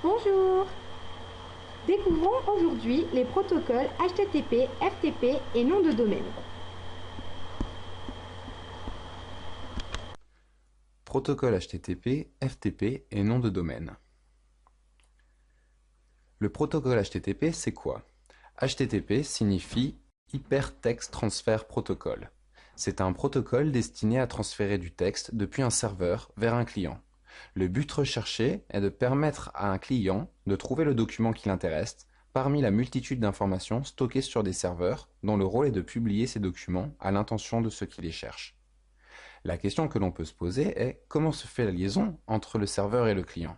Bonjour! Découvrons aujourd'hui les protocoles HTTP, FTP et nom de domaine. Protocole HTTP, FTP et nom de domaine. Le protocole HTTP, c'est quoi? HTTP signifie Hypertext Transfer Protocol. C'est un protocole destiné à transférer du texte depuis un serveur vers un client. Le but recherché est de permettre à un client de trouver le document qui l'intéresse parmi la multitude d'informations stockées sur des serveurs dont le rôle est de publier ces documents à l'intention de ceux qui les cherchent. La question que l'on peut se poser est comment se fait la liaison entre le serveur et le client?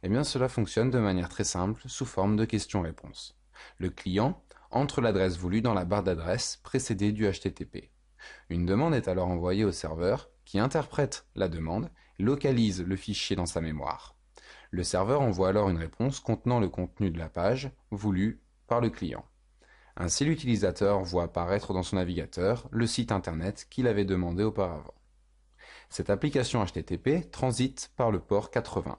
Eh bien, cela fonctionne de manière très simple sous forme de questions-réponses. Le client entre l'adresse voulue dans la barre d'adresse précédée du HTTP. Une demande est alors envoyée au serveur qui interprète la demande et localise le fichier dans sa mémoire. Le serveur envoie alors une réponse contenant le contenu de la page voulue par le client. Ainsi, l'utilisateur voit apparaître dans son navigateur le site internet qu'il avait demandé auparavant. Cette application HTTP transite par le port 80.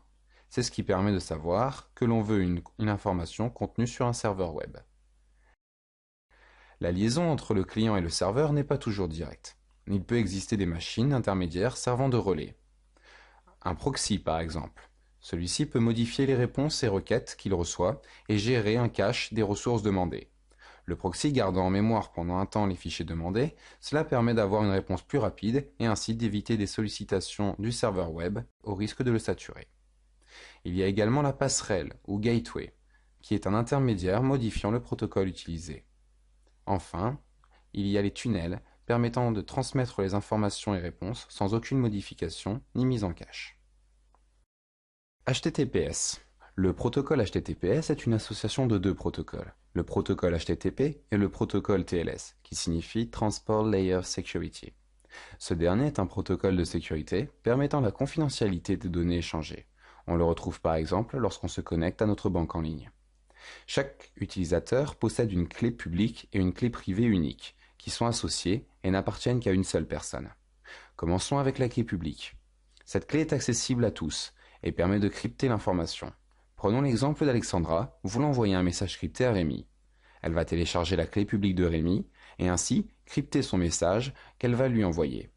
C'est ce qui permet de savoir que l'on veut une information contenue sur un serveur web. La liaison entre le client et le serveur n'est pas toujours directe. Il peut exister des machines intermédiaires servant de relais. Un proxy par exemple. Celui-ci peut modifier les réponses et requêtes qu'il reçoit et gérer un cache des ressources demandées. Le proxy gardant en mémoire pendant un temps les fichiers demandés, cela permet d'avoir une réponse plus rapide et ainsi d'éviter des sollicitations du serveur web au risque de le saturer. Il y a également la passerelle ou gateway, qui est un intermédiaire modifiant le protocole utilisé. Enfin, il y a les tunnels permettant de transmettre les informations et réponses sans aucune modification ni mise en cache. HTTPS. Le protocole HTTPS est une association de deux protocoles, le protocole HTTP et le protocole TLS, qui signifie Transport Layer Security. Ce dernier est un protocole de sécurité permettant la confidentialité des données échangées. On le retrouve par exemple lorsqu'on se connecte à notre banque en ligne. Chaque utilisateur possède une clé publique et une clé privée unique, qui sont associées et n'appartiennent qu'à une seule personne. Commençons avec la clé publique. Cette clé est accessible à tous et permet de crypter l'information. Prenons l'exemple d'Alexandra, voulant envoyer un message crypté à Rémi. Elle va télécharger la clé publique de Rémi et ainsi crypter son message qu'elle va lui envoyer.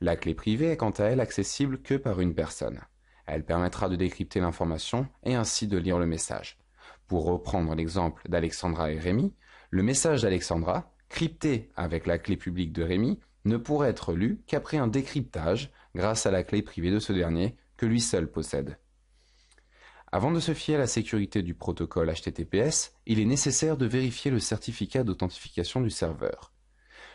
La clé privée est quant à elle accessible que par une personne. Elle permettra de décrypter l'information et ainsi de lire le message. Pour reprendre l'exemple d'Alexandra et Rémi, le message d'Alexandra, crypté avec la clé publique de Rémi, ne pourrait être lu qu'après un décryptage grâce à la clé privée de ce dernier que lui seul possède. Avant de se fier à la sécurité du protocole HTTPS, il est nécessaire de vérifier le certificat d'authentification du serveur.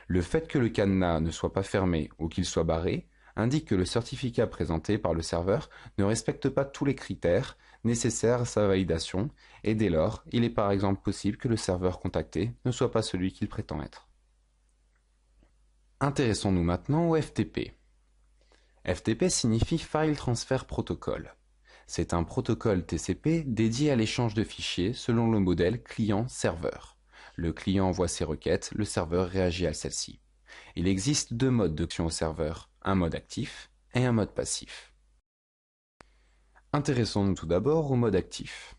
Le fait que le cadenas ne soit pas fermé ou qu'il soit barré indique que le certificat présenté par le serveur ne respecte pas tous les critères nécessaires à sa validation et dès lors, il est par exemple possible que le serveur contacté ne soit pas celui qu'il prétend être. Intéressons-nous maintenant au FTP. FTP signifie File Transfer Protocol. C'est un protocole TCP dédié à l'échange de fichiers selon le modèle client-serveur. Le client envoie ses requêtes, le serveur réagit à celles-ci. Il existe deux modes d'action au serveur, un mode actif et un mode passif. Intéressons-nous tout d'abord au mode actif.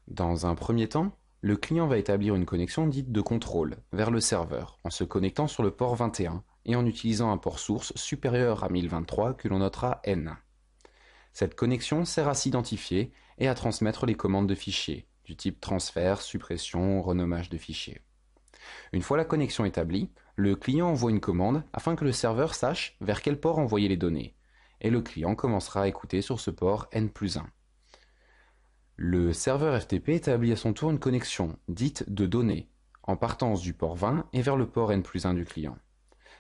Dans un premier temps, le client va établir une connexion dite de contrôle vers le serveur en se connectant sur le port 21 et en utilisant un port source supérieur à 1023 que l'on notera N. Cette connexion sert à s'identifier et à transmettre les commandes de fichiers, du type transfert, suppression, renommage de fichiers. Une fois la connexion établie, le client envoie une commande afin que le serveur sache vers quel port envoyer les données, et le client commencera à écouter sur ce port N+1. Le serveur FTP établit à son tour une connexion, dite de données, en partance du port 20 et vers le port N+1 du client.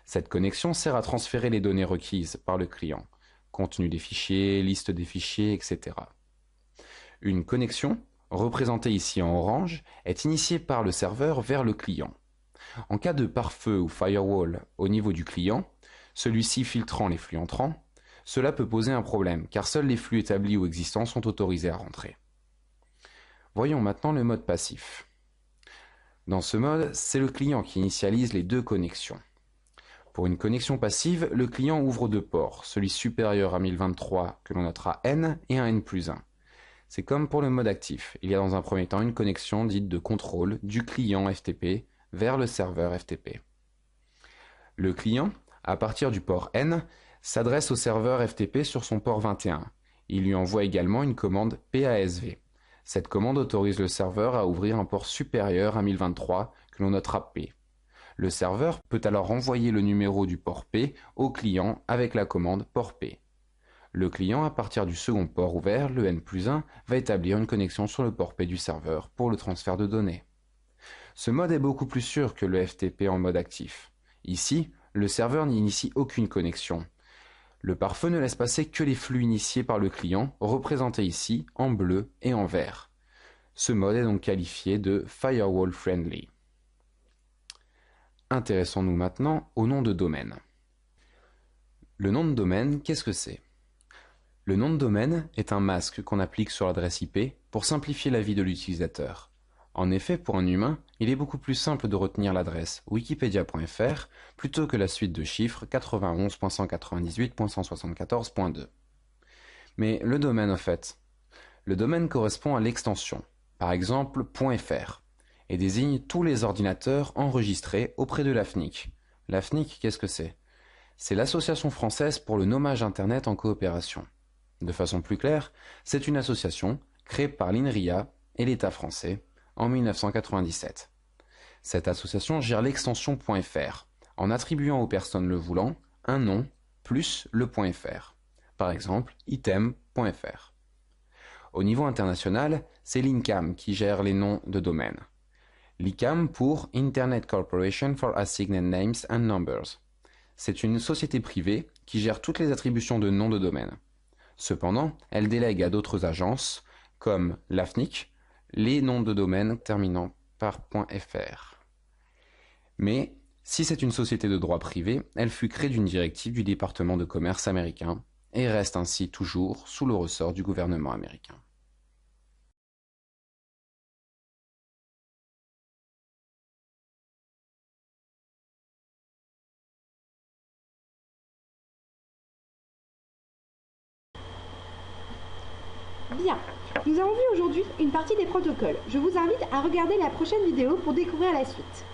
Cette connexion sert à transférer les données requises par le client, contenu des fichiers, liste des fichiers, etc. Une connexion, représentée ici en orange, est initiée par le serveur vers le client. En cas de pare-feu ou firewall au niveau du client, celui-ci filtrant les flux entrants, cela peut poser un problème car seuls les flux établis ou existants sont autorisés à rentrer. Voyons maintenant le mode passif. Dans ce mode, c'est le client qui initialise les deux connexions. Pour une connexion passive, le client ouvre deux ports, celui supérieur à 1023 que l'on notera N et un N+1. C'est comme pour le mode actif. Il y a dans un premier temps une connexion dite de contrôle du client FTP vers le serveur FTP. Le client, à partir du port N, s'adresse au serveur FTP sur son port 21. Il lui envoie également une commande PASV. Cette commande autorise le serveur à ouvrir un port supérieur à 1023 que l'on notera P. Le serveur peut alors envoyer le numéro du port P au client avec la commande port P. Le client, à partir du second port ouvert, le N+1, va établir une connexion sur le port P du serveur pour le transfert de données. Ce mode est beaucoup plus sûr que le FTP en mode actif. Ici, le serveur n'initie aucune connexion. Le pare-feu ne laisse passer que les flux initiés par le client, représentés ici en bleu et en vert. Ce mode est donc qualifié de firewall friendly. Intéressons-nous maintenant au nom de domaine. Le nom de domaine, qu'est-ce que c'est? Le nom de domaine est un masque qu'on applique sur l'adresse IP pour simplifier la vie de l'utilisateur. En effet, pour un humain, il est beaucoup plus simple de retenir l'adresse wikipedia.fr plutôt que la suite de chiffres 91.198.174.2. Mais le domaine, au fait, le domaine correspond à l'extension, par exemple .fr, et désigne tous les ordinateurs enregistrés auprès de l'AFNIC. L'AFNIC, qu'est-ce que c'est? C'est l'Association française pour le nommage Internet en coopération. De façon plus claire, c'est une association créée par l'INRIA et l'État français en 1997. Cette association gère l'extension .fr en attribuant aux personnes le voulant un nom plus le .fr. Par exemple, item.fr. Au niveau international, c'est l'INCAM qui gère les noms de domaine. L'ICAM pour Internet Corporation for Assigned Names and Numbers. C'est une société privée qui gère toutes les attributions de noms de domaine. Cependant, elle délègue à d'autres agences, comme l'AFNIC, les noms de domaine terminant par .fr. Mais, si c'est une société de droit privé, elle fut créée d'une directive du département de commerce américain et reste ainsi toujours sous le ressort du gouvernement américain. Bien, nous avons vu aujourd'hui une partie des protocoles. Je vous invite à regarder la prochaine vidéo pour découvrir la suite.